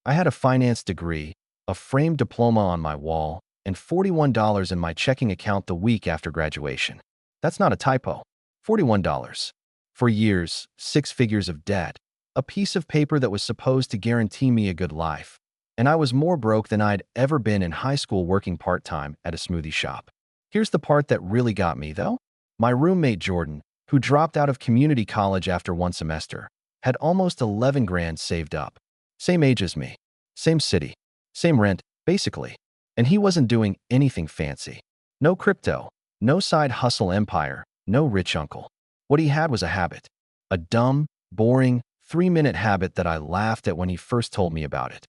I had a finance degree, a framed diploma on my wall, and $41 in my checking account the week after graduation. That's not a typo. $41. For years, six figures of debt, a piece of paper that was supposed to guarantee me a good life. And I was more broke than I'd ever been in high school working part-time at a smoothie shop. Here's the part that really got me, though. My roommate Jordan, who dropped out of community college after one semester, had almost 11 grand saved up. Same age as me, same city, same rent, basically. And he wasn't doing anything fancy. No crypto, no side hustle empire, no rich uncle. What he had was a habit. A dumb, boring, 3-minute habit that I laughed at when he first told me about it.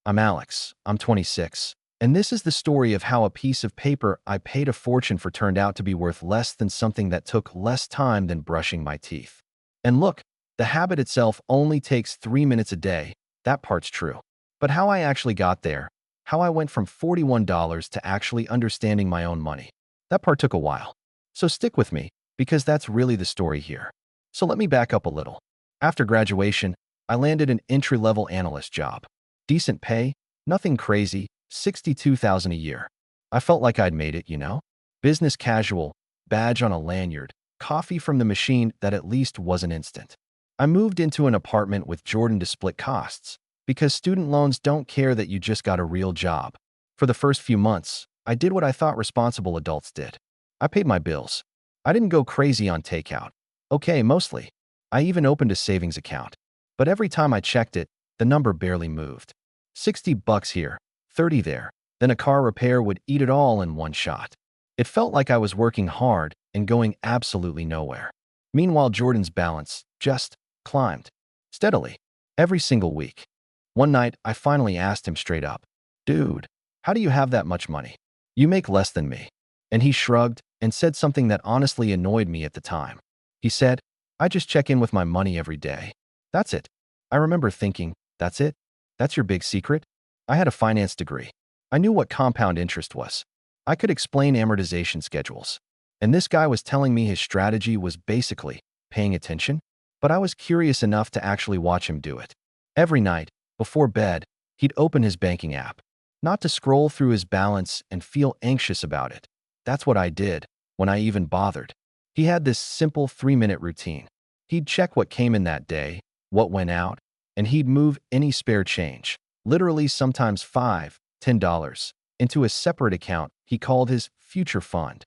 I'm Alex, I'm 26, and this is the story of how a piece of paper I paid a fortune for turned out to be worth less than something that took less time than brushing my teeth. And look, the habit itself only takes 3 minutes a day. That part's true. But how I actually got there, how I went from $41 to actually understanding my own money, that part took a while. So stick with me, because that's really the story here. So let me back up a little. After graduation, I landed an entry-level analyst job. Decent pay, nothing crazy, $62,000 a year. I felt like I'd made it, you know? Business casual, badge on a lanyard, coffee from the machine that at least wasn't instant. I moved into an apartment with Jordan to split costs, because student loans don't care that you just got a real job. For the first few months, I did what I thought responsible adults did. I paid my bills. I didn't go crazy on takeout. Okay, mostly. I even opened a savings account. But every time I checked it, the number barely moved. $60 here, 30 there. Then a car repair would eat it all in one shot. It felt like I was working hard and going absolutely nowhere. Meanwhile, Jordan's balance just climbed steadily every single week. One night, I finally asked him straight up, "Dude, how do you have that much money? You make less than me." And he shrugged and said something that honestly annoyed me at the time. He said, "I just check in with my money every day. That's it." I remember thinking, that's it? That's your big secret? I had a finance degree. I knew what compound interest was. I could explain amortization schedules. And this guy was telling me his strategy was basically paying attention, but I was curious enough to actually watch him do it. Every night, before bed, he'd open his banking app, not to scroll through his balance and feel anxious about it. That's what I did, when I even bothered. He had this simple 3-minute routine. He'd check what came in that day, what went out, and he'd move any spare change, literally sometimes $5, $10, into a separate account he called his future fund.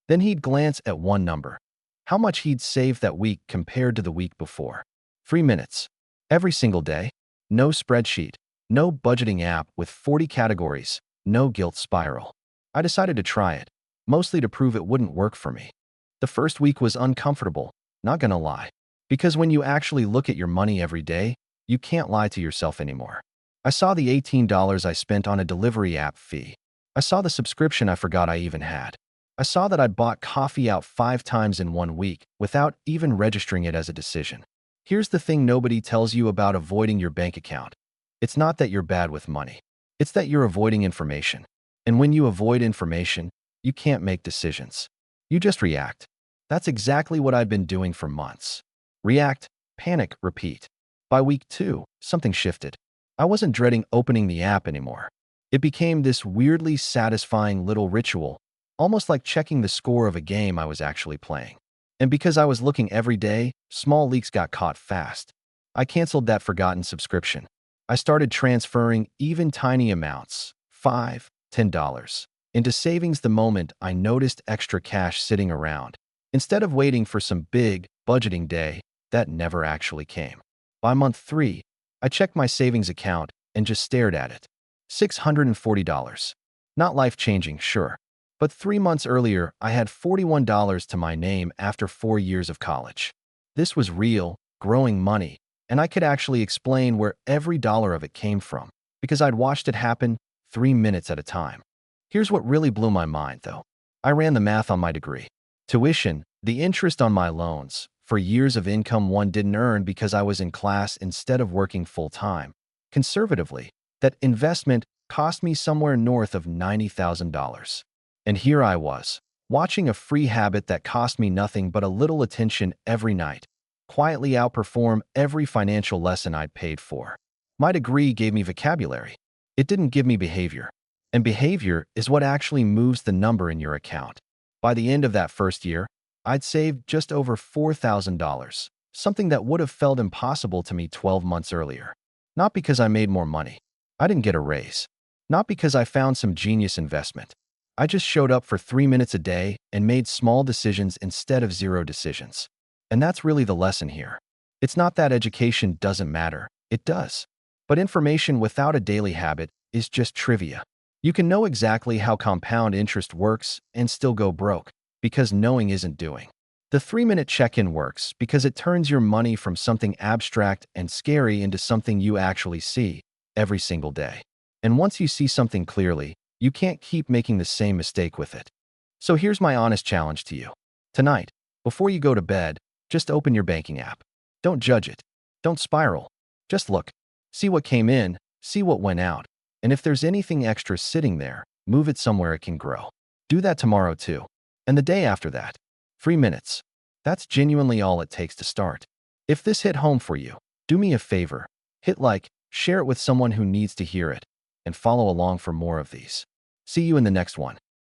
Then he'd glance at one number, how much he'd saved that week compared to the week before. 3 minutes. Every single day. No spreadsheet, no budgeting app with 40 categories, no guilt spiral. I decided to try it, mostly to prove it wouldn't work for me. The first week was uncomfortable, not gonna lie. Because when you actually look at your money every day, you can't lie to yourself anymore. I saw the $18 I spent on a delivery app fee. I saw the subscription I forgot I even had. I saw that I'd bought coffee out 5 times in 1 week without even registering it as a decision. Here's the thing nobody tells you about avoiding your bank account. It's not that you're bad with money. It's that you're avoiding information. And when you avoid information, you can't make decisions. You just react. That's exactly what I've been doing for months. React, panic, repeat. By week 2, something shifted. I wasn't dreading opening the app anymore. It became this weirdly satisfying little ritual, almost like checking the score of a game I was actually playing. And because I was looking every day, small leaks got caught fast. I canceled that forgotten subscription. I started transferring even tiny amounts, $5, $10, into savings the moment I noticed extra cash sitting around, instead of waiting for some big budgeting day that never actually came. By month 3, I checked my savings account and just stared at it. $640. Not life-changing, sure. But 3 months earlier, I had $41 to my name after 4 years of college. This was real, growing money, and I could actually explain where every dollar of it came from, because I'd watched it happen 3 minutes at a time. Here's what really blew my mind, though. I ran the math on my degree. Tuition, the interest on my loans, for years of income one didn't earn because I was in class instead of working full-time. Conservatively, that investment cost me somewhere north of $90,000. And here I was, watching a free habit that cost me nothing but a little attention every night, quietly outperform every financial lesson I'd paid for. My degree gave me vocabulary. It didn't give me behavior. And behavior is what actually moves the number in your account. By the end of that first year, I'd saved just over $4,000, something that would have felt impossible to me 12 months earlier. Not because I made more money. I didn't get a raise. Not because I found some genius investment. I just showed up for 3 minutes a day and made small decisions instead of zero decisions. And that's really the lesson here. It's not that education doesn't matter. It does. But information without a daily habit is just trivia. You can know exactly how compound interest works and still go broke, because knowing isn't doing. The 3-minute check-in works because it turns your money from something abstract and scary into something you actually see every single day. And once you see something clearly, you can't keep making the same mistake with it. So here's my honest challenge to you. Tonight, before you go to bed, just open your banking app. Don't judge it. Don't spiral. Just look. See what came in, see what went out. And if there's anything extra sitting there, move it somewhere it can grow. Do that tomorrow too. And the day after that. 3 minutes. That's genuinely all it takes to start. If this hit home for you, do me a favor. Hit like, share it with someone who needs to hear it, and follow along for more of these. See you in the next one.